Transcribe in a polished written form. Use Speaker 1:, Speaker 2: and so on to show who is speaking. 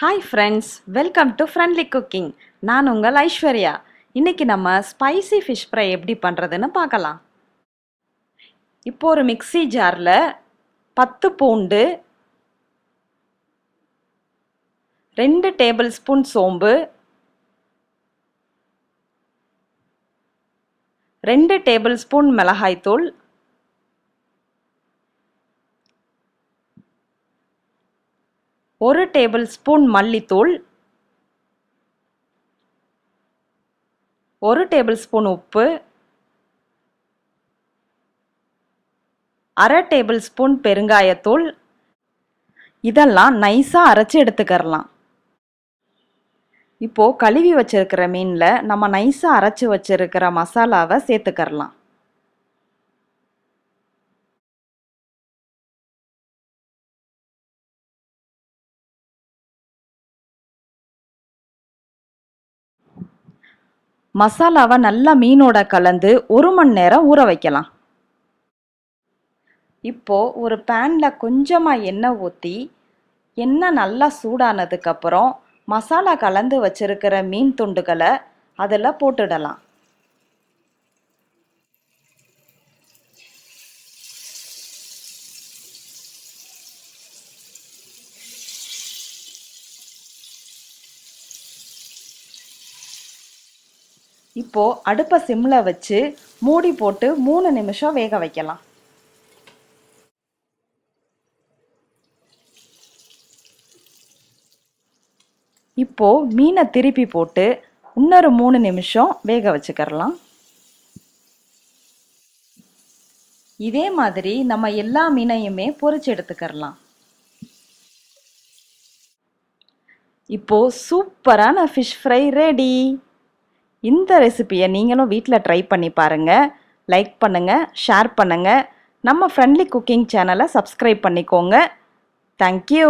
Speaker 1: Hi friends, welcome to Friendly Cooking. நான் உங்கள் ஐஸ்வர்யா. இன்னைக்கு நம்ம ஸ்பைசி ஃபிஷ் ஃப்ரை எப்படி பண்ணுறதுன்னு பார்க்கலாம். இப்போ ஒரு மிக்ஸி ஜாரில் 10 பூண்டு, 2 டேபிள் ஸ்பூன் சோம்பு, 2 டேபிள் ஸ்பூன் மிளகாய்த்தூள், 1 டேபிள் ஸ்பூன் மல்லித்தூள், 1 டேபிள் ஸ்பூன் உப்பு, 1/2 டேபிள் ஸ்பூன் பெருங்காயத்தூள். இதெல்லாம் நைஸாக அரைச்சி எடுத்துக்கறலாம். இப்போ கழுவி வச்சிருக்கிற மீனில் நம்ம நைஸாக அரைச்சி வச்சிருக்கிற மசாலாவை சேர்த்துக்கறலாம். மசாலாவை நல்லா மீனோட கலந்து 1 மணி நேரம் ஊற வைக்கலாம். இப்போ ஒரு பேனில் கொஞ்சமாக எண்ணெய் ஊற்றி எண்ணெய் நல்லா சூடானதுக்கப்புறம் மசாலா கலந்து வச்சிருக்கிற மீன் துண்டுகளை அதில் போட்டுடலாம். இப்போ அடுப்பை சிம்மில் வச்சு மூடி போட்டு 3 நிமிஷம் வேக வைக்கலாம். இப்போ மீனை திருப்பி போட்டு இன்னொரு 3 நிமிஷம் வேக வச்சுக்கறலாம். இதே மாதிரி நம்ம எல்லா மீனையுமே பொரிச்சு எடுத்துக்கறலாம். இப்போ சூப்பரான ஃபிஷ் ஃப்ரை ரெடி. இந்த ரெசிபியை நீங்களும் வீட்டில் ட்ரை பண்ணி பாருங்கள். லைக் பண்ணுங்கள், ஷேர் பண்ணுங்கள். நம்ம ஃப்ரெண்ட்லி குக்கிங் சேனலை சப்ஸ்கிரைப் பண்ணிக்கோங்க. தேங்க்யூ.